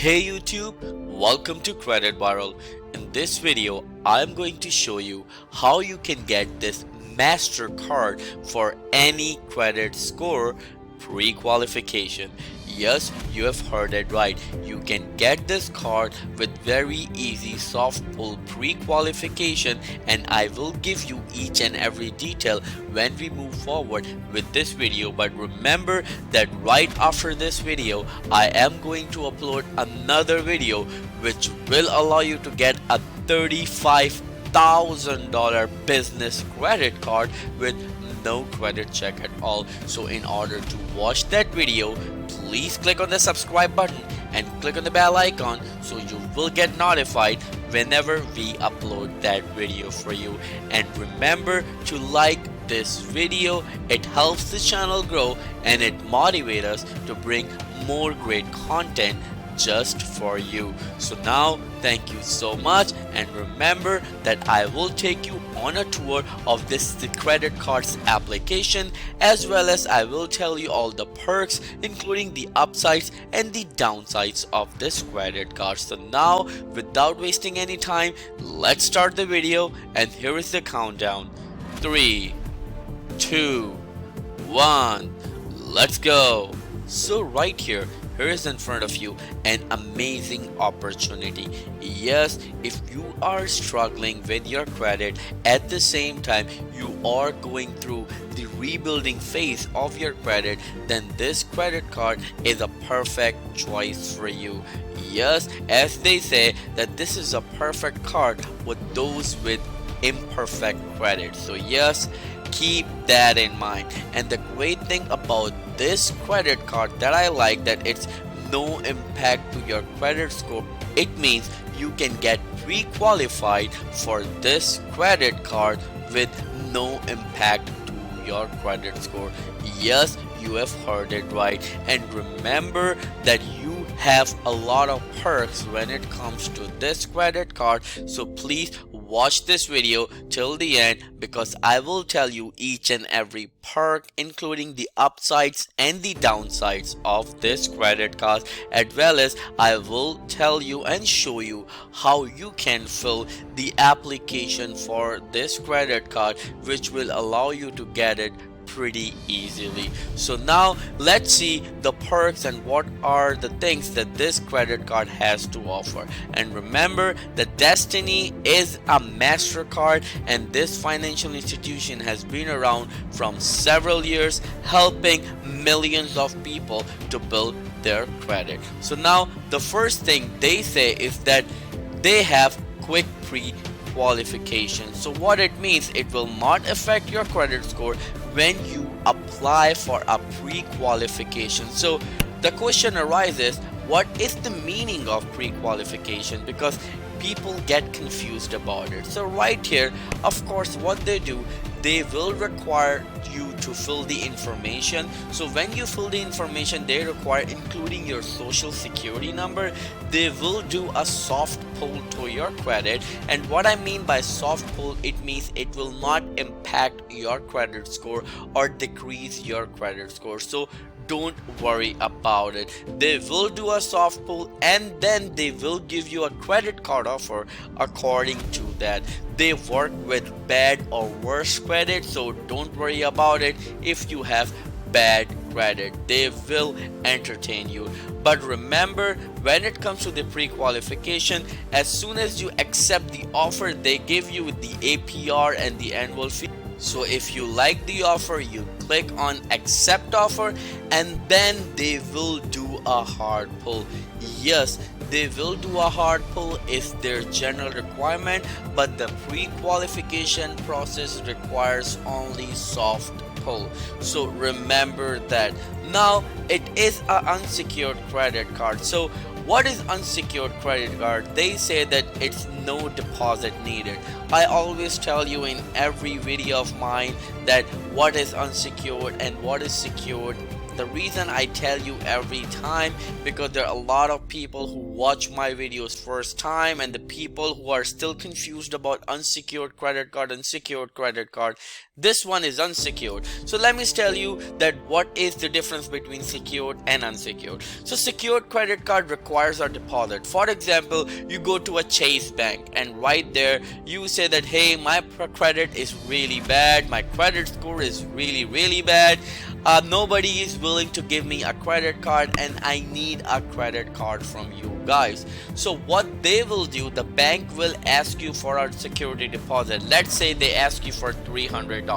Hey YouTube, welcome to Credit Barrel. In this video, I'm going to show you how you can get this Mastercard for any credit score pre-qualification. Yes, you have heard it right. You can get this card with very easy soft pull pre-qualification, and I will give you each and every detail when we move forward with this video. But remember that right after this video, I am going to upload another video which will allow you to get a $35,000 business credit card with no credit check at all. So in order to watch that video, please click on the subscribe button and click on the bell icon so you will get notified whenever we upload that video for you. And remember to like this video. It helps the channel grow and it motivates us to bring more great content just for you. So now thank you so much, and remember that I will take you on a tour of this credit cards application, as well as I will tell you all the perks, including the upsides and the downsides of this credit card. So now without wasting any time, let's start the video, and here is the countdown. 3, 2, 1, let's go. So right here is in front of you an amazing opportunity. Yes, if you are struggling with your credit, at the same time you are going through the rebuilding phase of your credit, then this credit card is a perfect choice for you. Yes, as they say that this is a perfect card with those with imperfect credit. So yes, keep that in mind. And the great thing about this credit card that I like, that it's no impact to your credit score. It means you can get pre-qualified for this credit card with no impact to your credit score. Yes, you have heard it right. And remember that you have a lot of perks when it comes to this credit card. So please watch this video till the end, because I will tell you each and every perk, including the upsides and the downsides of this credit card, as well as I will tell you and show you how you can fill the application for this credit card, which will allow you to get it pretty easily. So now let's see the perks and what are the things that this credit card has to offer. And remember that Destiny is a Mastercard, and this financial institution has been around from several years, helping millions of people to build their credit. So now the first thing they say is that they have quick pre-qualification. So what it means, it will not affect your credit score when you apply for a pre-qualification. So the question arises, what is the meaning of pre-qualification? Because people get confused about it. So right here, of course, what they do, they will require you to fill the information. So when you fill the information, they require including your social security number. They will do a soft pull to your credit. And what I mean by soft pull, it means it will not impact your credit score or decrease your credit score. So don't worry about it. They will do a soft pull, and then they will give you a credit card offer according to that. They work with bad or worse credit, so don't worry about it. If you have bad credit, they will entertain you. But remember, when it comes to the pre-qualification, as soon as you accept the offer, they give you the APR and the annual fee. So if you like the offer, you click on accept offer, and then they will do a hard pull. Yes, they will do a hard pull is their general requirement, but the pre-qualification process requires only soft pull. So remember that. Now it is an unsecured credit card. So what is unsecured credit card? They say that it's no deposit needed. I always tell you in every video of mine that what is unsecured and what is secured The reason I tell you every time, because there are a lot of people who watch my videos first time, and the people who are still confused about unsecured credit card and secured credit card. This one is unsecured. So let me tell you that what is the difference between secured and unsecured. So secured credit card requires a deposit. For example, you go to a Chase bank and right there you say that, hey, my credit is really bad, my credit score is really bad, nobody is willing to give me a credit card and I need a credit card from you guys. So what they will do, the bank will ask you for a security deposit. Let's say they ask you for $300.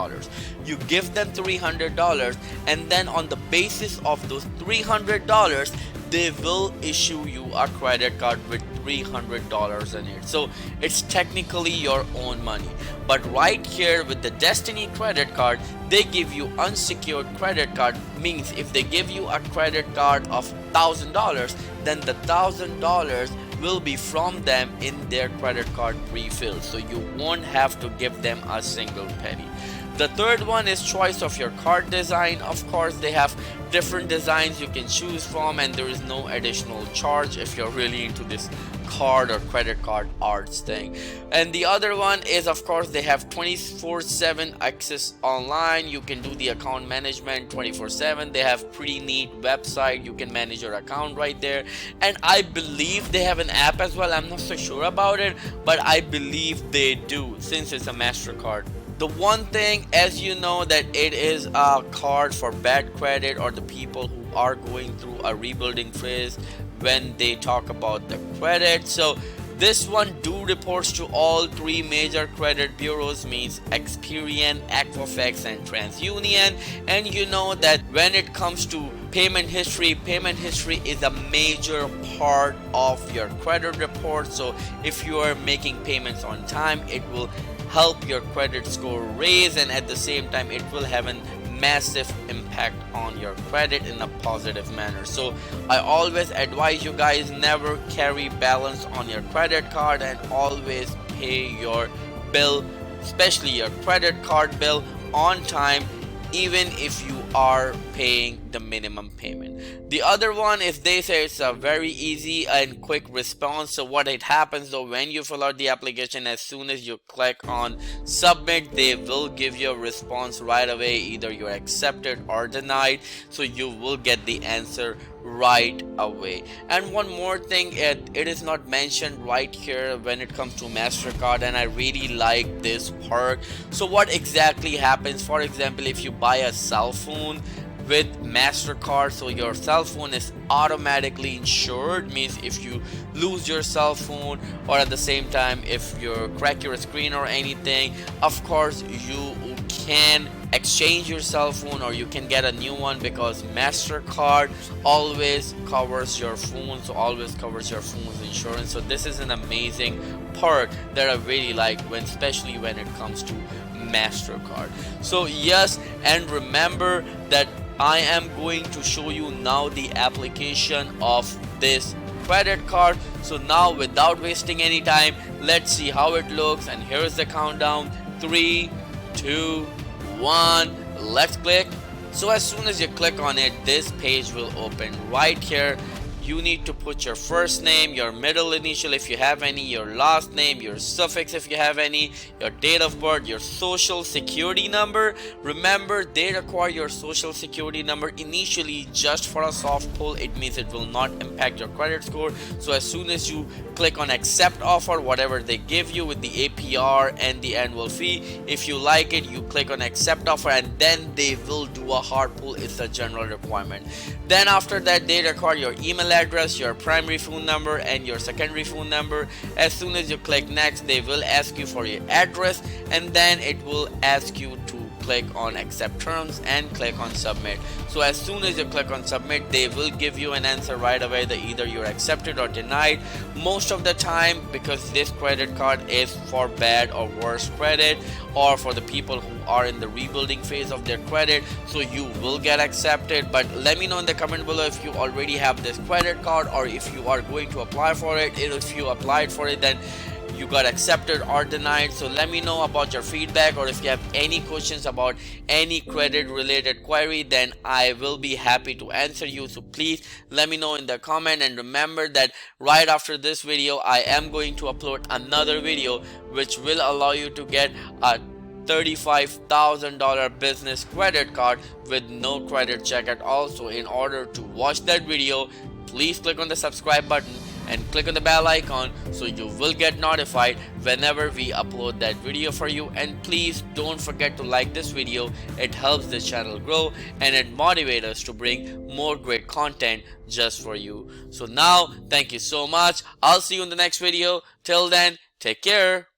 You give them $300, and then on the basis of those $300 they will issue you a credit card with $300 in it. So it's technically your own money. But right here with the Destiny credit card, they give you unsecured credit card. Means if they give you a credit card of $1,000, then the $1,000 will be from them in their credit card pre-filled, so you won't have to give them a single penny. The third one is choice of your card design. Of course, they have different designs you can choose from, and there is no additional charge if you're really into this card or credit card arts thing. And the other one is, of course, they have 24/7 access online. You can do the account management 24/7. They have pretty neat website. You can manage your account right there, and I believe they have an app as well. I'm not so sure about it, but I believe they do, since it's a Mastercard. The one thing, as you know, that it is a card for bad credit or the people who are going through a rebuilding phase when they talk about the credit. So this one do reports to all three major credit bureaus, means Experian, Equifax and TransUnion. And you know that when it comes to payment history is a major part of your credit report. So if you are making payments on time, it will help your credit score raise, and at the same time it will have a massive impact on your credit in a positive manner. So I always advise you guys, never carry balance on your credit card and always pay your bill, especially your credit card bill, on time, even if you are paying the minimum payment. The other one is, they say it's a very easy and quick response. So what it happens though, when you fill out the application, as soon as you click on submit, they will give you a response right away, either you're accepted or denied. So you will get the answer right away. And one more thing, it is not mentioned right here when it comes to Mastercard, and I really like this part. So what exactly happens, for example, if you buy a cell phone with Mastercard, so your cell phone is automatically insured. Means if you lose your cell phone, or at the same time if you crack your screen or anything, of course you can exchange your cell phone or you can get a new one, because Mastercard always covers your phone, so always covers your phone's insurance. So this is an amazing part that I really like, when especially when it comes to Mastercard. So yes, and remember that I am going to show you now the application of this credit card. So now, without wasting any time, let's see how it looks. And here is the countdown: 3, 2, 1. Let's click. So as soon as you click on it, this page will open. Right here you need to put your first name, your middle initial if you have any, your last name, your suffix if you have any, your date of birth, your social security number. Remember, they require your social security number initially just for a soft pull. It means it will not impact your credit score. So as soon as you click on accept offer, whatever they give you with the APR and the annual fee, if you like it, you click on accept offer, and then they will do a hard pull. It's a general requirement. Then after that, they require your email address, your primary phone number and your secondary phone number. As soon as you click next, they will ask you for your address, and then it will ask you to click on accept terms and click on submit. So as soon as you click on submit, they will give you an answer right away that either you're accepted or denied. Most of the time, because this credit card is for bad or worse credit, or for the people who are in the rebuilding phase of their credit, so you will get accepted. But let me know in the comment below if you already have this credit card, or if you are going to apply for it. If you applied for it, then you got accepted or denied. So let me know about your feedback, or if you have any questions about any credit related query, then I will be happy to answer you. So please let me know in the comment, and remember that right after this video I am going to upload another video which will allow you to get a $35,000 business credit card with no credit check at all. So in order to watch that video, please click on the subscribe button and click on the bell icon so you will get notified whenever we upload that video for you. And please don't forget to like this video. It helps the channel grow and it motivates us to bring more great content just for you. So now, thank you so much. I'll see you in the next video. Till then, take care.